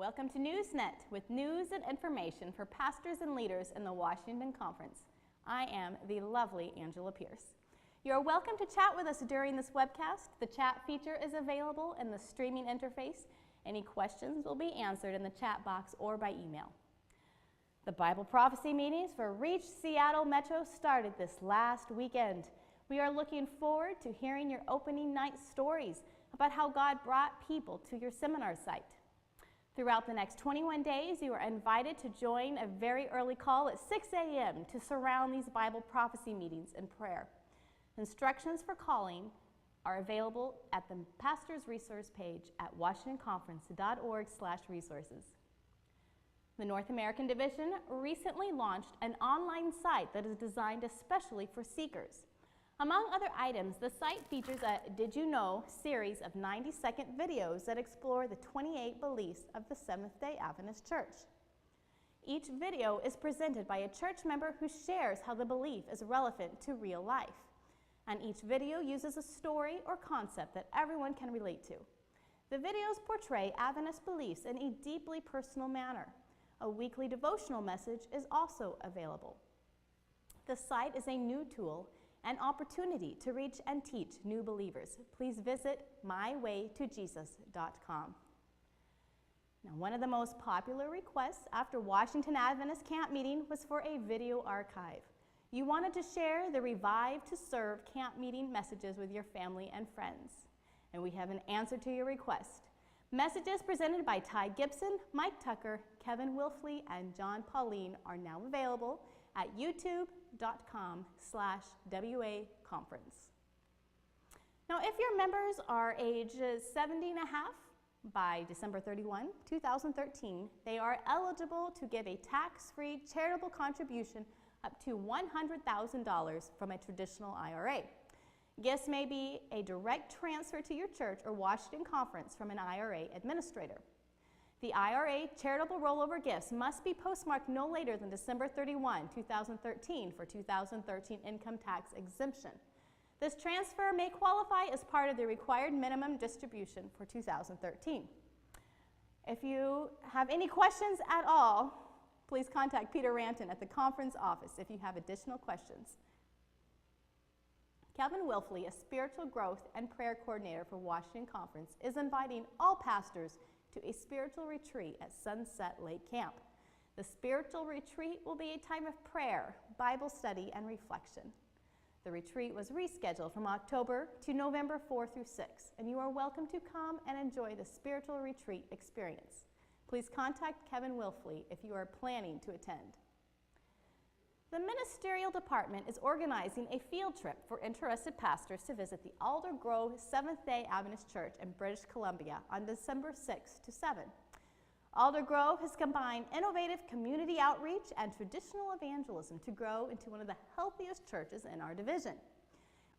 Welcome to NewsNet with news and information for pastors and leaders in the Washington Conference. I am the lovely Angela Pierce. You are welcome to chat with us during this webcast. The chat feature is available in the streaming interface. Any questions will be answered in the chat box or by email. The Bible prophecy meetings for Reach Seattle Metro started this last weekend. We are looking forward to hearing your opening night stories about how God brought people to your seminar site. Throughout the next 21 days, you are invited to join a very early call at 6 a.m. to surround these Bible prophecy meetings in prayer. Instructions for calling are available at the Pastor's Resource page at washingtonconference.org/resources. The North American Division recently launched an online site that is designed especially for seekers. Among other items, the site features a Did You Know series of 90-second videos that explore the 28 beliefs of the Seventh-day Adventist Church. Each video is presented by a church member who shares how the belief is relevant to real life. And each video uses a story or concept that everyone can relate to. The videos portray Adventist beliefs in a deeply personal manner. A weekly devotional message is also available. The site is a new tool an opportunity to reach and teach new believers. Please visit mywaytojesus.com. Now, one of the most popular requests after Washington Adventist Camp Meeting was for a video archive. You wanted to share the Revive to Serve camp meeting messages with your family and friends. And we have an answer to your request. Messages presented by Ty Gibson, Mike Tucker, Kevin Wilfley, and John Pauline are now available at youtube.com/WA-conference. Now, if your members are ages 70 and a half by December 31, 2013, they are eligible to give a tax-free charitable contribution up to $100,000 from a traditional IRA. Gifts may be a direct transfer to your church or Washington Conference from an IRA administrator. The IRA charitable rollover gifts must be postmarked no later than December 31, 2013 for 2013 income tax exemption. This transfer may qualify as part of the required minimum distribution for 2013. If you have any questions at all, please contact Peter Ranton at the conference office if you have additional questions. Kevin Wilfley, a spiritual growth and prayer coordinator for Washington Conference, is inviting all pastors to a spiritual retreat at Sunset Lake Camp. The spiritual retreat will be a time of prayer, Bible study, and reflection. The retreat was rescheduled from October to November 4 through 6, and you are welcome to come and enjoy the spiritual retreat experience. Please contact Kevin Wilfley if you are planning to attend. The ministerial department is organizing a field trip for interested pastors to visit the Alder Grove Seventh-day Adventist Church in British Columbia on December 6 to 7. Alder Grove has combined innovative community outreach and traditional evangelism to grow into one of the healthiest churches in our division.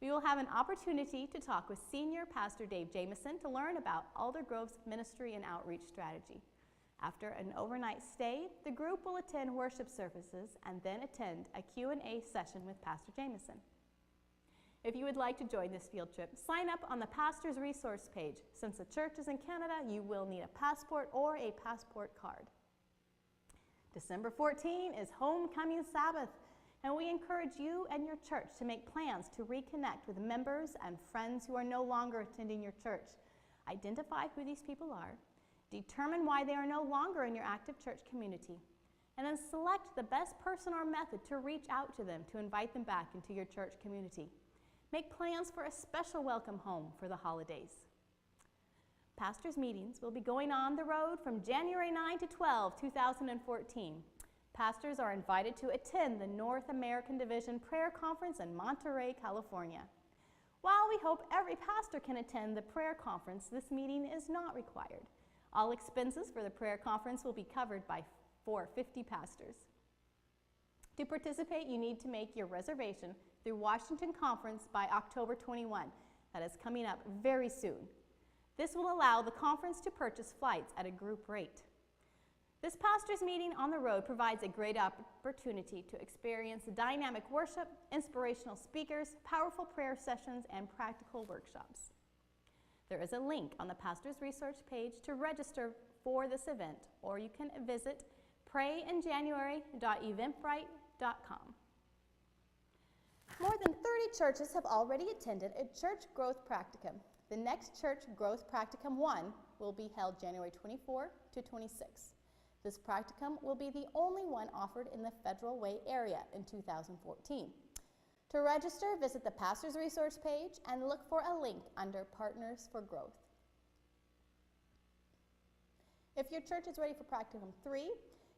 We will have an opportunity to talk with Senior Pastor Dave Jameson to learn about Alder Grove's ministry and outreach strategy. After an overnight stay, the group will attend worship services and then attend a Q&A session with Pastor Jameson. If you would like to join this field trip, sign up on the Pastor's Resource page. Since the church is in Canada, you will need a passport or a passport card. December 14 is Homecoming Sabbath, and we encourage you and your church to make plans to reconnect with members and friends who are no longer attending your church. Identify who these people are. Determine why they are no longer in your active church community, and then select the best person or method to reach out to them to invite them back into your church community. Make plans for a special welcome home for the holidays. Pastors' meetings will be going on the road from January 9 to 12, 2014. Pastors are invited to attend the North American Division Prayer Conference in Monterey, California. While we hope every pastor can attend the prayer conference, this meeting is not required. All expenses for the prayer conference will be covered for 50 pastors. To participate, you need to make your reservation through Washington Conference by October 21. That is coming up very soon. This will allow the conference to purchase flights at a group rate. This pastor's meeting on the road provides a great opportunity to experience dynamic worship, inspirational speakers, powerful prayer sessions, and practical workshops. There is a link on the Pastor's Research page to register for this event, or you can visit prayinjanuary.eventbrite.com. More than 30 churches have already attended a church growth practicum. The next Church Growth Practicum 1 will be held January 24 to 26. This practicum will be the only one offered in the Federal Way area in 2014. To register, visit the Pastor's Resource page and look for a link under Partners for Growth. If your church is ready for Practicum 3,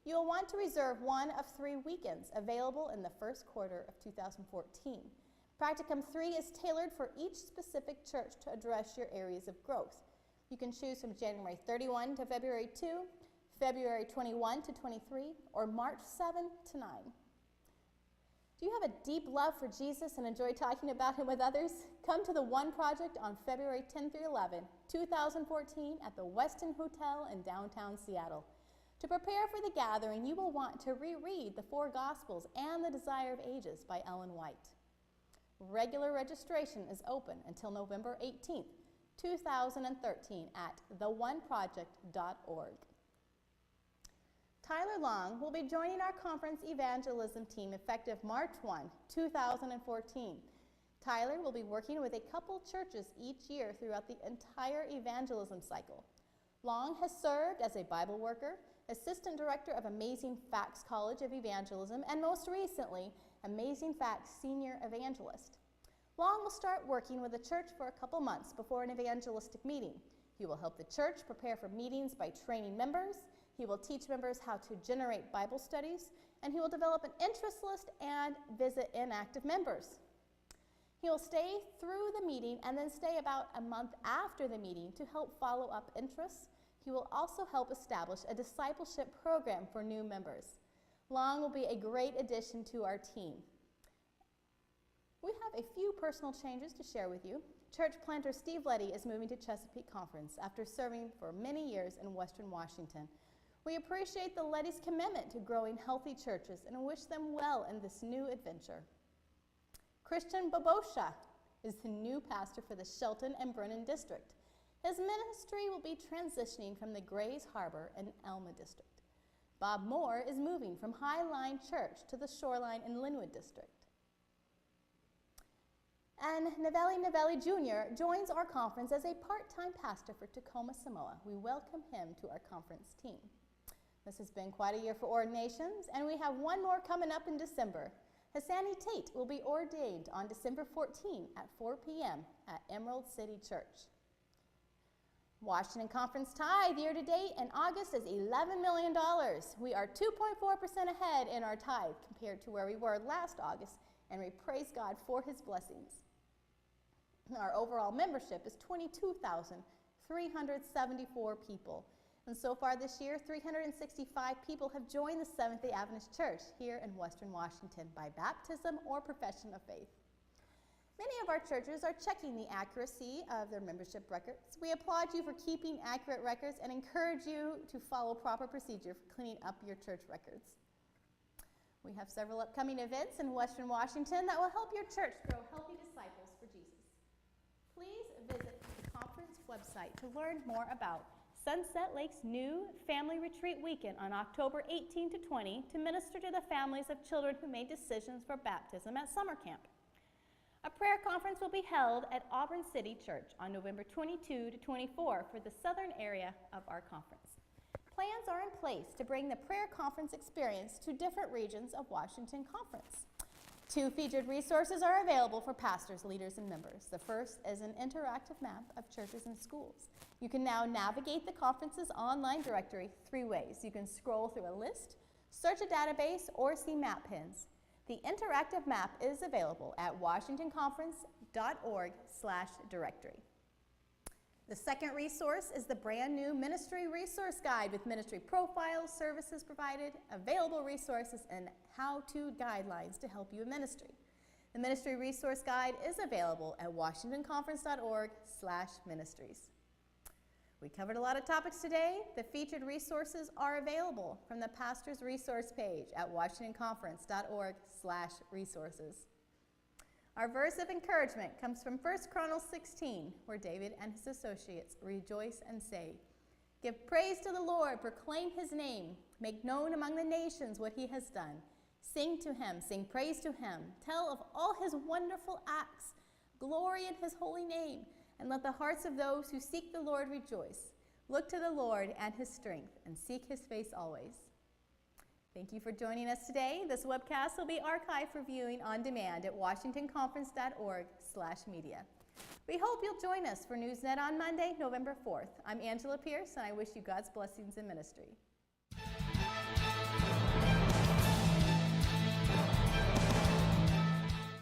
you will want to reserve one of 3 weekends available in the first quarter of 2014. Practicum 3 is tailored for each specific church to address your areas of growth. You can choose from January 31 to February 2, February 21 to 23, or March 7 to 9. Do you have a deep love for Jesus and enjoy talking about him with others? Come to the One Project on February 10 through 11, 2014 at the Westin Hotel in downtown Seattle. To prepare for the gathering, you will want to reread the 4 Gospels and The Desire of Ages by Ellen White. Regular registration is open until November 18, 2013 at theoneproject.org. Tyler Long will be joining our conference evangelism team effective March 1, 2014. Tyler will be working with a couple churches each year throughout the entire evangelism cycle. Long has served as a Bible worker, assistant director of Amazing Facts College of Evangelism, and most recently, Amazing Facts Senior Evangelist. Long will start working with the church for a couple months before an evangelistic meeting. He will help the church prepare for meetings by training members. He will teach members how to generate Bible studies, and he will develop an interest list and visit inactive members. He will stay through the meeting and then stay about a month after the meeting to help follow up interests. He will also help establish a discipleship program for new members. Long will be a great addition to our team. We have a few personal changes to share with you. Church planter Steve Letty is moving to Chesapeake Conference after serving for many years in Western Washington. We appreciate the Letty's commitment to growing healthy churches and wish them well in this new adventure. Christian Babosha is the new pastor for the Shelton and Brennan district. His ministry will be transitioning from the Grays Harbor and Elma district. Bob Moore is moving from Highline Church to the Shoreline and Linwood district. And Novelli Jr. joins our conference as a part-time pastor for Tacoma, Samoa. We welcome him to our conference team. This has been quite a year for ordinations, and we have one more coming up in December. Hassani Tate will be ordained on December 14 at 4 p.m. at Emerald City Church. Washington Conference tithe year-to-date in August is $11 million. We are 2.4% ahead in our tithe compared to where we were last August, and we praise God for his blessings. Our overall membership is 22,374 people. And so far this year, 365 people have joined the Seventh-day Adventist Church here in Western Washington by baptism or profession of faith. Many of our churches are checking the accuracy of their membership records. We applaud you for keeping accurate records and encourage you to follow proper procedure for cleaning up your church records. We have several upcoming events in Western Washington that will help your church grow healthy disciples for Jesus. Please visit the conference website to learn more about Sunset Lake's new Family Retreat Weekend on October 18 to 20 to minister to the families of children who made decisions for baptism at summer camp. A prayer conference will be held at Auburn City Church on November 22 to 24 for the southern area of our conference. Plans are in place to bring the prayer conference experience to different regions of Washington Conference. 2 featured resources are available for pastors, leaders, and members. The first is an interactive map of churches and schools. You can now navigate the conference's online directory 3 ways. You can scroll through a list, search a database, or see map pins. The interactive map is available at washingtonconference.org/directory. The second resource is the brand new Ministry Resource Guide with ministry profiles, services provided, available resources, and how-to guidelines to help you in ministry. The Ministry Resource Guide is available at washingtonconference.org/ministries. We covered a lot of topics today. The featured resources are available from the Pastor's Resource page at washingtonconference.org/resources. Our verse of encouragement comes from 1 Chronicles 16, where David and his associates rejoice and say, Give praise to the Lord, proclaim his name, make known among the nations what he has done. Sing to him, sing praise to him, tell of all his wonderful acts, glory in his holy name, and let the hearts of those who seek the Lord rejoice. Look to the Lord and his strength, and seek his face always. Thank you for joining us today. This webcast will be archived for viewing on demand at washingtonconference.org/media. We hope you'll join us for NewsNet on Monday, November 4th. I'm Angela Pierce, and I wish you God's blessings in ministry.